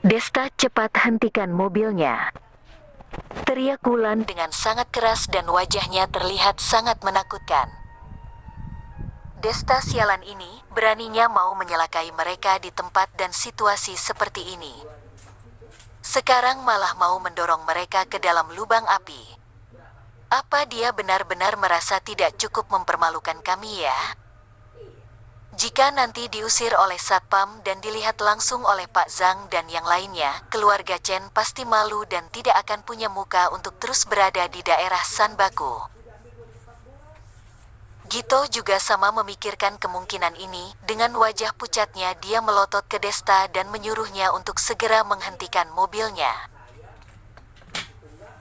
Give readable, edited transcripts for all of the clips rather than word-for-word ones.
Desta cepat hentikan mobilnya. Teriak Wulan dengan sangat keras dan wajahnya terlihat sangat menakutkan. Desta sialan ini beraninya mau menyelakai mereka di tempat dan situasi seperti ini. Sekarang malah mau mendorong mereka ke dalam lubang api. Apa dia benar-benar merasa tidak cukup mempermalukan kami ya? Jika nanti diusir oleh Satpam dan dilihat langsung oleh Pak Zhang dan yang lainnya, keluarga Chen pasti malu dan tidak akan punya muka untuk terus berada di daerah Sanbaku. Gito juga sama memikirkan kemungkinan ini. Dengan wajah pucatnya dia melotot ke Desta dan menyuruhnya untuk segera menghentikan mobilnya.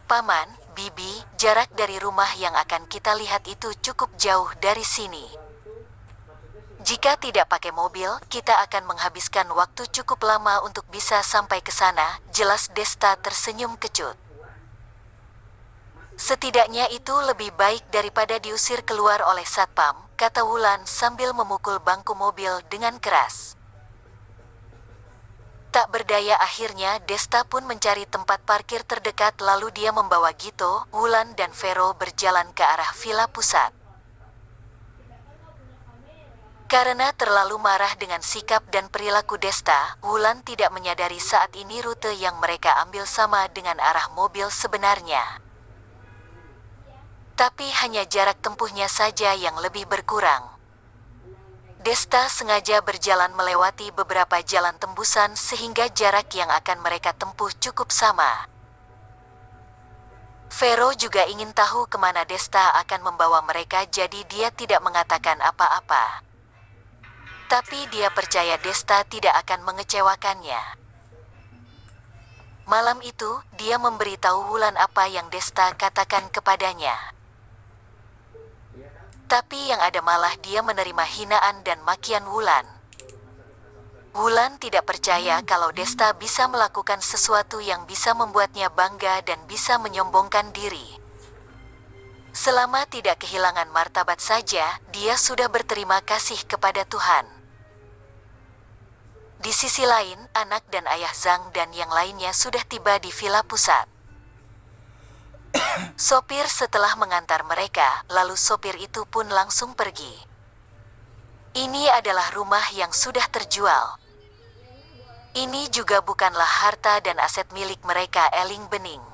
Paman, Bibi, jarak dari rumah yang akan kita lihat itu cukup jauh dari sini. Jika tidak pakai mobil, kita akan menghabiskan waktu cukup lama untuk bisa sampai ke sana, jelas Desta tersenyum kecut. Setidaknya itu lebih baik daripada diusir keluar oleh Satpam, kata Wulan sambil memukul bangku mobil dengan keras. Tak berdaya akhirnya Desta pun mencari tempat parkir terdekat lalu dia membawa Gito, Wulan dan Vero berjalan ke arah villa pusat. Karena terlalu marah dengan sikap dan perilaku Desta, Wulan tidak menyadari saat ini rute yang mereka ambil sama dengan arah mobil sebenarnya. Tapi hanya jarak tempuhnya saja yang lebih berkurang. Desta sengaja berjalan melewati beberapa jalan tembusan sehingga jarak yang akan mereka tempuh cukup sama. Vero juga ingin tahu kemana Desta akan membawa mereka jadi dia tidak mengatakan apa-apa. Tapi dia percaya Desta tidak akan mengecewakannya. Malam itu, dia memberitahu Wulan apa yang Desta katakan kepadanya. Tapi yang ada malah dia menerima hinaan dan makian Wulan. Wulan tidak percaya kalau Desta bisa melakukan sesuatu yang bisa membuatnya bangga dan bisa menyombongkan diri. Selama tidak kehilangan martabat saja, dia sudah berterima kasih kepada Tuhan. Di sisi lain, anak dan ayah Zhang dan yang lainnya sudah tiba di villa pusat. Sopir setelah mengantar mereka, lalu sopir itu pun langsung pergi. Ini adalah rumah yang sudah terjual. Ini juga bukanlah harta dan aset milik mereka eling bening.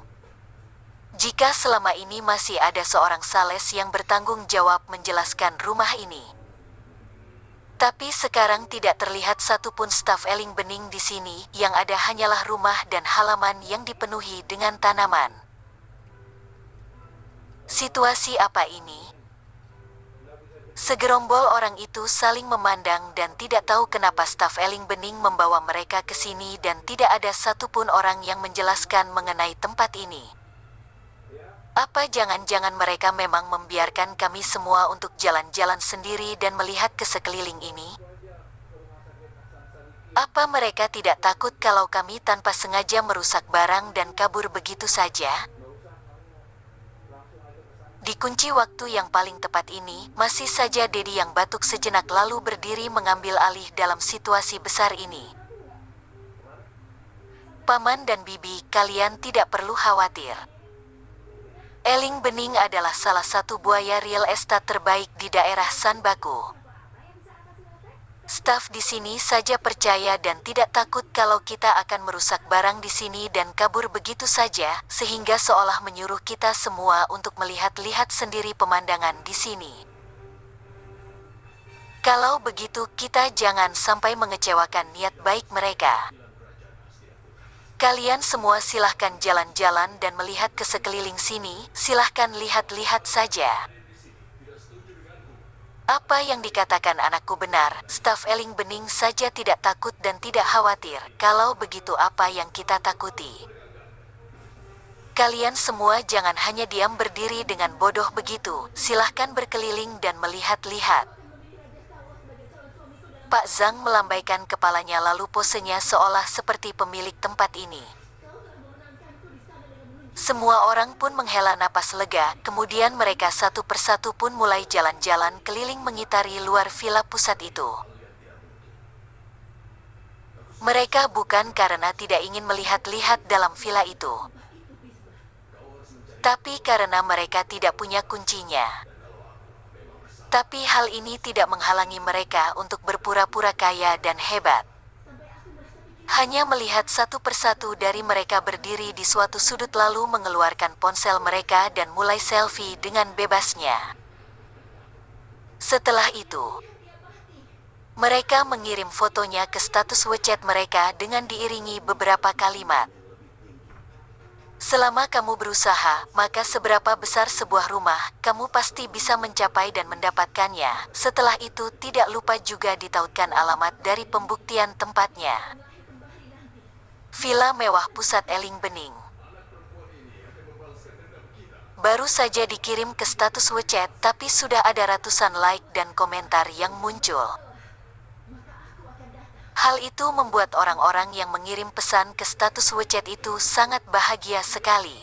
Jika selama ini masih ada seorang sales yang bertanggung jawab menjelaskan rumah ini. Tapi sekarang tidak terlihat satupun staf eling bening di sini, yang ada hanyalah rumah dan halaman yang dipenuhi dengan tanaman. Situasi apa ini? Segerombol orang itu saling memandang dan tidak tahu kenapa staf eling bening membawa mereka ke sini dan tidak ada satupun orang yang menjelaskan mengenai tempat ini. Apa jangan-jangan mereka memang membiarkan kami semua untuk jalan-jalan sendiri dan melihat ke sekeliling ini? Apa mereka tidak takut kalau kami tanpa sengaja merusak barang dan kabur begitu saja? Di kunci waktu yang paling tepat ini, masih saja Dedi yang batuk sejenak lalu berdiri mengambil alih dalam situasi besar ini. Paman dan Bibi, kalian tidak perlu khawatir. Eling Bening adalah salah satu buaya real estate terbaik di daerah Sanbaku. Staf di sini saja percaya dan tidak takut kalau kita akan merusak barang di sini dan kabur begitu saja, sehingga seolah menyuruh kita semua untuk melihat-lihat sendiri pemandangan di sini. Kalau begitu kita jangan sampai mengecewakan niat baik mereka. Kalian semua silahkan jalan-jalan dan melihat ke sekeliling sini, silahkan lihat-lihat saja. Apa yang dikatakan anakku benar, staf eling bening saja tidak takut dan tidak khawatir, kalau begitu apa yang kita takuti. Kalian semua jangan hanya diam berdiri dengan bodoh begitu, silahkan berkeliling dan melihat-lihat. Pak Zhang melambaikan kepalanya lalu posenya seolah seperti pemilik tempat ini. Semua orang pun menghela napas lega, kemudian mereka satu persatu pun mulai jalan-jalan keliling mengitari luar villa pusat itu. Mereka bukan karena tidak ingin melihat-lihat dalam villa itu, tapi karena mereka tidak punya kuncinya. Tapi hal ini tidak menghalangi mereka untuk berpura-pura kaya dan hebat. Hanya melihat satu persatu dari mereka berdiri di suatu sudut lalu mengeluarkan ponsel mereka dan mulai selfie dengan bebasnya. Setelah itu, mereka mengirim fotonya ke status WeChat mereka dengan diiringi beberapa kalimat. Selama kamu berusaha, maka seberapa besar sebuah rumah, kamu pasti bisa mencapai dan mendapatkannya. Setelah itu tidak lupa juga ditautkan alamat dari pembuktian tempatnya. Villa mewah pusat Eling Bening. Baru saja dikirim ke status WeChat, tapi sudah ada ratusan like dan komentar yang muncul. Hal itu membuat orang-orang yang mengirim pesan ke status WeChat itu sangat bahagia sekali.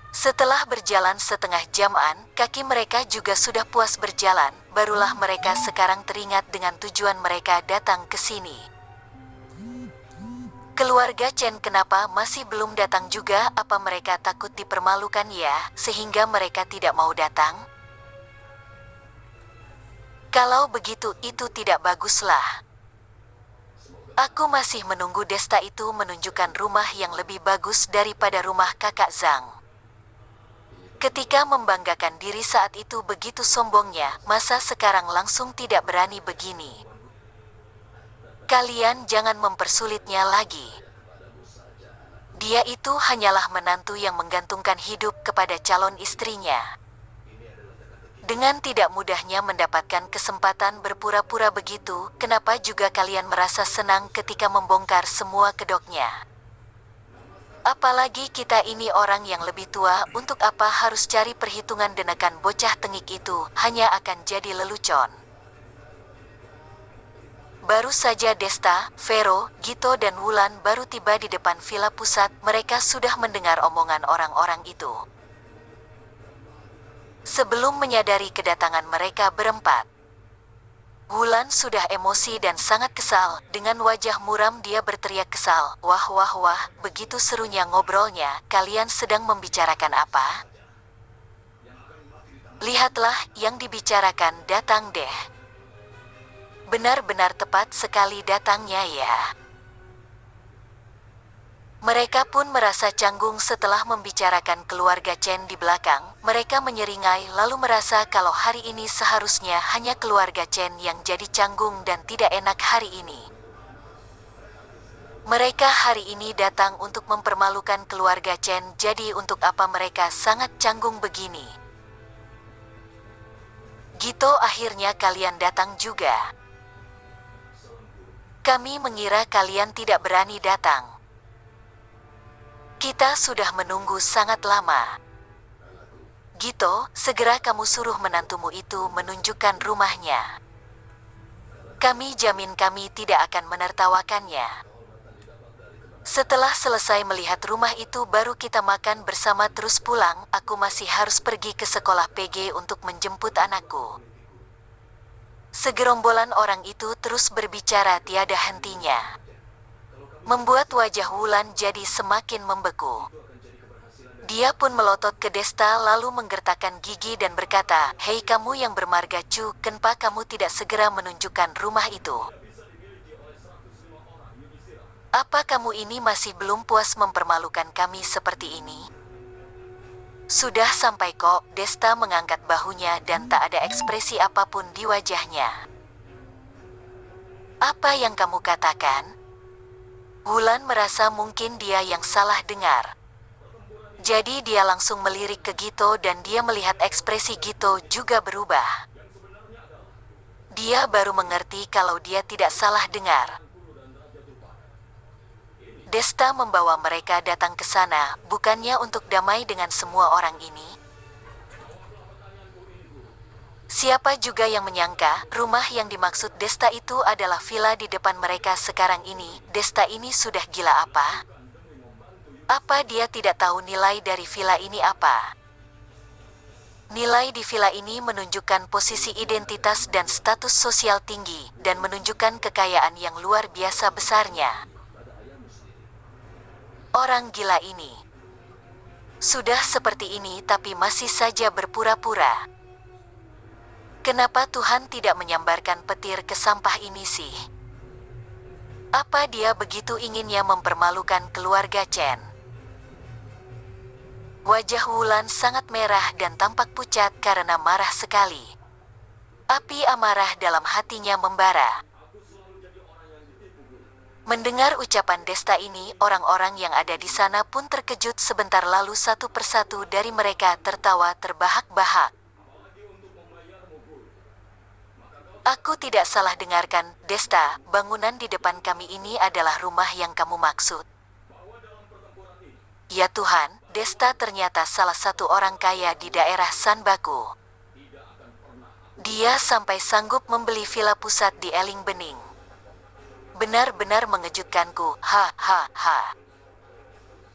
Setelah berjalan setengah jaman, kaki mereka juga sudah puas berjalan, barulah mereka sekarang teringat dengan tujuan mereka datang ke sini. Keluarga Chen kenapa masih belum datang juga? Apa mereka takut dipermalukan ya, sehingga mereka tidak mau datang? Kalau begitu itu tidak baguslah. Aku masih menunggu Desta itu menunjukkan rumah yang lebih bagus daripada rumah kakak Zhang. Ketika membanggakan diri saat itu begitu sombongnya, masa sekarang langsung tidak berani begini? Kalian jangan mempersulitnya lagi. Dia itu hanyalah menantu yang menggantungkan hidup kepada calon istrinya. Dengan tidak mudahnya mendapatkan kesempatan berpura-pura begitu, kenapa juga kalian merasa senang ketika membongkar semua kedoknya? Apalagi kita ini orang yang lebih tua, untuk apa harus cari perhitungan denakan bocah tengik itu, hanya akan jadi lelucon. Baru saja Desta, Vero, Gito dan Wulan baru tiba di depan villa pusat, mereka sudah mendengar omongan orang-orang itu. Sebelum menyadari kedatangan mereka berempat, Wulan sudah emosi dan sangat kesal, dengan wajah muram dia berteriak kesal, "Wah wah wah, begitu serunya ngobrolnya, kalian sedang membicarakan apa? Lihatlah, yang dibicarakan datang deh. Benar-benar tepat sekali datangnya ya." Mereka pun merasa canggung setelah membicarakan keluarga Chen di belakang. Mereka menyeringai lalu merasa kalau hari ini seharusnya hanya keluarga Chen yang jadi canggung dan tidak enak hari ini. Mereka hari ini datang untuk mempermalukan keluarga Chen, jadi untuk apa mereka sangat canggung begini? Gito, akhirnya kalian datang juga. Kami mengira kalian tidak berani datang. Kita sudah menunggu sangat lama. Gito, segera kamu suruh menantumu itu menunjukkan rumahnya. Kami jamin kami tidak akan menertawakannya. Setelah selesai melihat rumah itu baru kita makan bersama terus pulang. Aku masih harus pergi ke sekolah PG untuk menjemput anakku. Segerombolan orang itu terus berbicara tiada hentinya, membuat wajah Wulan jadi semakin membeku. Dia pun melotot ke Desta lalu menggertakkan gigi dan berkata, "Hei kamu yang bermarga Chu, kenapa kamu tidak segera menunjukkan rumah itu? Apa kamu ini masih belum puas mempermalukan kami seperti ini?" "Sudah sampai kok." Desta mengangkat bahunya dan tak ada ekspresi apapun di wajahnya. "Apa yang kamu katakan?" Wulan merasa mungkin dia yang salah dengar. Jadi dia langsung melirik ke Gito dan dia melihat ekspresi Gito juga berubah. Dia baru mengerti kalau dia tidak salah dengar. Desta membawa mereka datang ke sana, bukannya untuk damai dengan semua orang ini. Siapa juga yang menyangka rumah yang dimaksud Desta itu adalah villa di depan mereka sekarang ini. Desta ini sudah gila apa? Apa dia tidak tahu nilai dari villa ini apa? Nilai di villa ini menunjukkan posisi identitas dan status sosial tinggi, dan menunjukkan kekayaan yang luar biasa besarnya. Orang gila ini sudah seperti ini tapi masih saja berpura-pura. Kenapa Tuhan tidak menyambarkan petir ke sampah ini sih? Apa dia begitu inginnya mempermalukan keluarga Chen? Wajah Wulan sangat merah dan tampak pucat karena marah sekali. Api amarah dalam hatinya membara. Mendengar ucapan Desta ini, orang-orang yang ada di sana pun terkejut sebentar lalu satu persatu dari mereka tertawa terbahak-bahak. Aku tidak salah dengarkan, Desta, bangunan di depan kami ini adalah rumah yang kamu maksud. Ya Tuhan, Desta ternyata salah satu orang kaya di daerah Sanbaku. Dia sampai sanggup membeli villa pusat di Eling Bening. Benar-benar mengejutkanku, ha.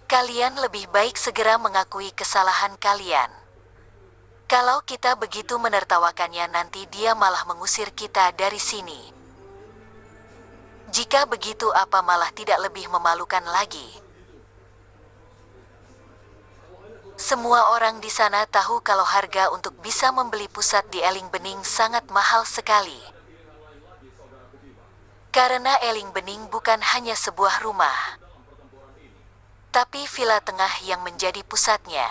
Kalian lebih baik segera mengakui kesalahan kalian. Kalau kita begitu menertawakannya nanti dia malah mengusir kita dari sini. Jika begitu apa malah tidak lebih memalukan lagi? Semua orang di sana tahu kalau harga untuk bisa membeli pusat di Eling Bening sangat mahal sekali. Karena Eling Bening bukan hanya sebuah rumah, tapi villa tengah yang menjadi pusatnya.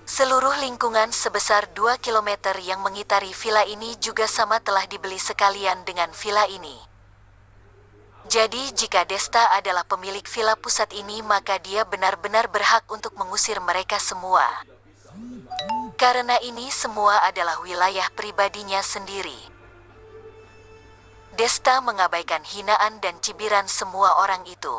Seluruh lingkungan sebesar 2 km yang mengitari villa ini juga sama telah dibeli sekalian dengan villa ini. Jadi jika Desta adalah pemilik villa pusat ini maka dia benar-benar berhak untuk mengusir mereka semua. Karena ini semua adalah wilayah pribadinya sendiri. Desta mengabaikan hinaan dan cibiran semua orang itu.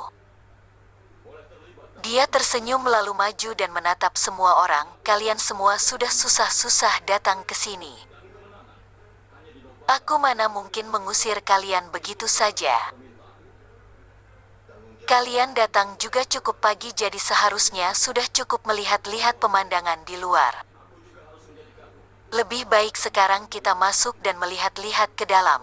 Dia tersenyum lalu maju dan menatap semua orang, kalian semua sudah susah-susah datang ke sini. Aku mana mungkin mengusir kalian begitu saja. Kalian datang juga cukup pagi jadi seharusnya sudah cukup melihat-lihat pemandangan di luar. Lebih baik sekarang kita masuk dan melihat-lihat ke dalam.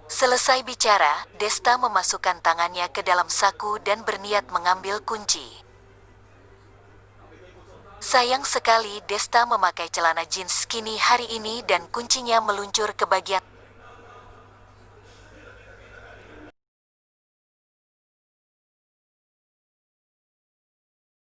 Selesai bicara, Desta memasukkan tangannya ke dalam saku dan berniat mengambil kunci. Sayang sekali Desta memakai celana jeans skinny hari ini dan kuncinya meluncur ke bagian